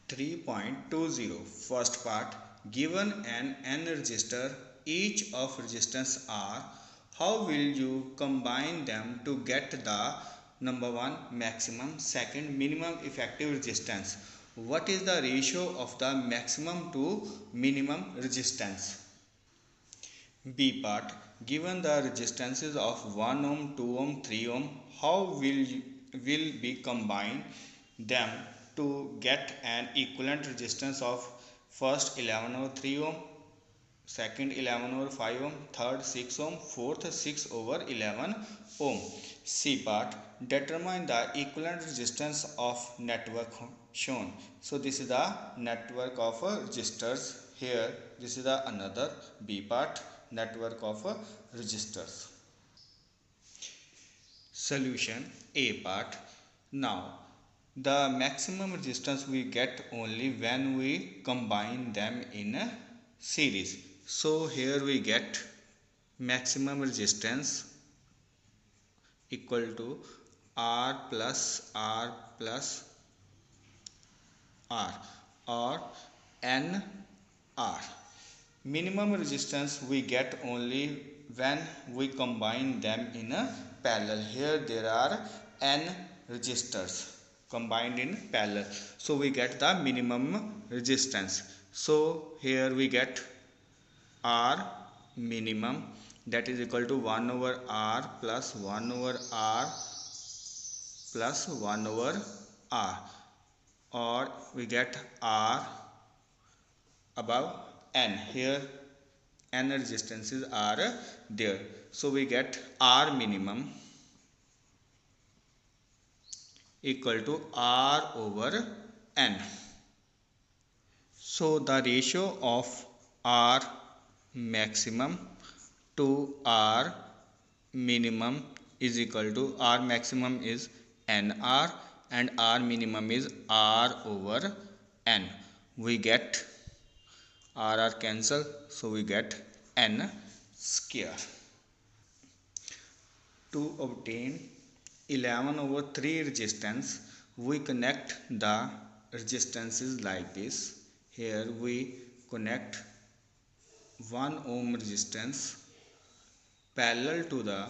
3.20 First part. Given an n register, each of resistance R, how will you combine them to get the number 1 maximum, second minimum effective resistance? What is the ratio of the maximum to minimum resistance? B part. Given the resistances of 1 ohm, 2 ohm, 3 ohm, how will be combine them to get an equivalent resistance of first 11 over 3 ohm, second 11 over 5 ohm, third 6 ohm, fourth 6 over 11 ohm. C part. Determine the equivalent resistance of network shown. So this is the network of resistors. Here this is the another B part, network of resistors. Solution. A part. Now the maximum resistance we get only when we combine them in a series. So here we get maximum resistance equal to R plus R plus R or N R. Minimum resistance we get only when we combine them in a parallel. Here there are n resistors combined in parallel, so we get the minimum resistance. So here we get R minimum, that is equal to 1 over R plus 1 over R plus 1 over R, or we get R above n. Here n resistances are there, so we get R minimum equal to R over n. So the ratio of R maximum to R minimum is equal to R maximum is NR and R minimum is R over n. We get R cancel, so we get n square. To obtain 11 over 3 resistance, we connect the resistances like this. Here we connect 1 ohm resistance parallel to the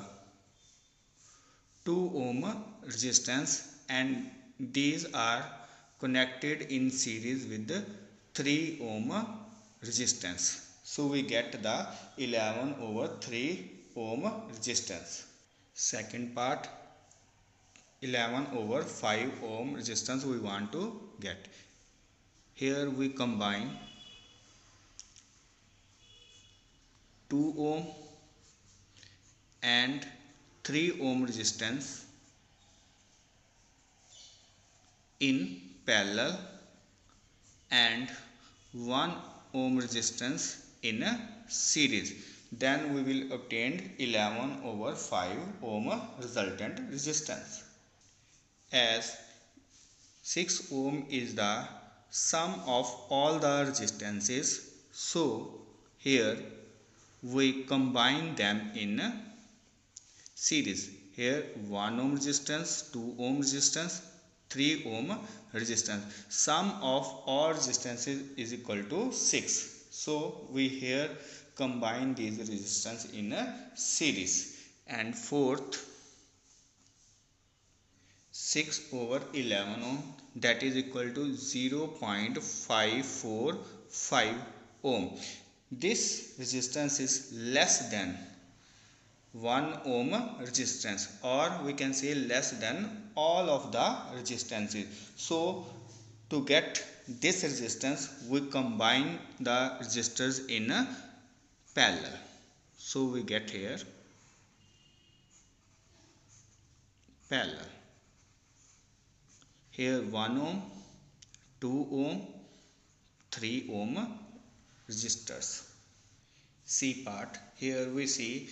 2 ohm resistance, and these are connected in series with the 3 ohm resistance. So we get the 11 over 3 ohm resistance. Second part, 11 over 5 ohm resistance we want to get. Here we combine 2 ohm and 3 ohm resistance in parallel and 1 ohm resistance in a series. Then we will obtain 11 over 5 ohm resultant resistance. As 6 ohm is the sum of all the resistances, so here we combine them in a series. Here 1 ohm resistance, 2 ohm resistance, 3 ohm resistance. Sum of all resistances is equal to 6. So we here combine these resistance in a series. And fourth, 6 over 11 ohm, that is equal to 0.545 ohm. This resistance is less than 1 ohm resistance, or we can say less than all of the resistances. So to get this resistance, we combine the resistors in a parallel. So we get here parallel. Here 1 ohm, 2 ohm, 3 ohm resistors. C part. Here we see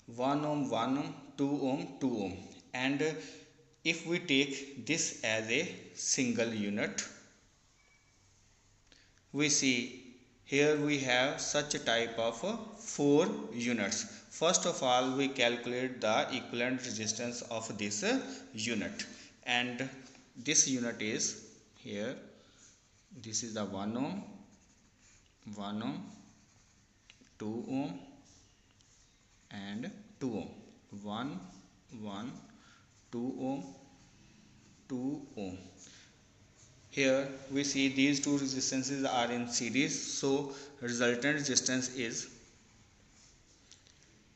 1 ohm, 1 ohm, 2 ohm, 2 ohm, and if we take this as a single unit, we see here we have such a type of 4 units. First of all, we calculate the equivalent resistance of this unit, and this unit is here This is the 1 ohm, 1 ohm, 2 ohm and 2 ohm. 1, 1, 2 ohm, 2 ohm. Here we see these two resistances are in series, so resultant resistance is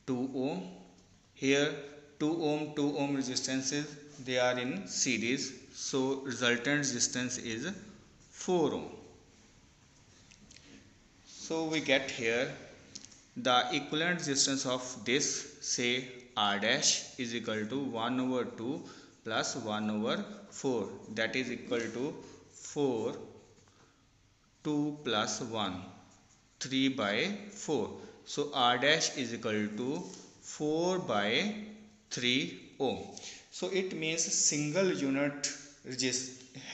2 ohm. Here 2 ohm, 2 ohm resistances, they are in series, so resultant resistance is 4 ohm. So we get here the equivalent resistance of this, say R dash is equal to 1 over 2 plus 1 over 4, that is equal to 4, 2 plus 1, 3 by 4. So R dash is equal to 4 by 3 ohm. So it means single unit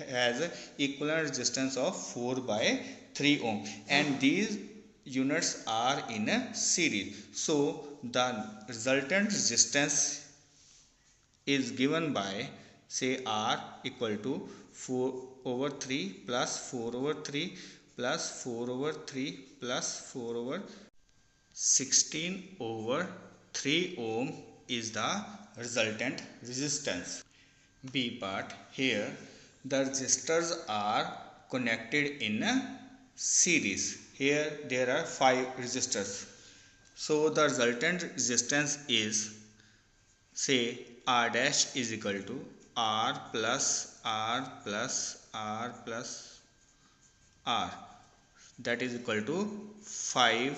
has equivalent resistance of 4 by 3 ohm, and these units are in a series. So the resultant resistance is given by, say, R equal to 4 over 3 plus 4 over 3 plus 4 over 3 plus 4 over 16 over 3 ohm is the resultant resistance. B part, here the resistors are connected in a series. Here there are 5 resistors. So the resultant resistance is, say, R dash is equal to R plus R plus R plus R, that is equal to 5R.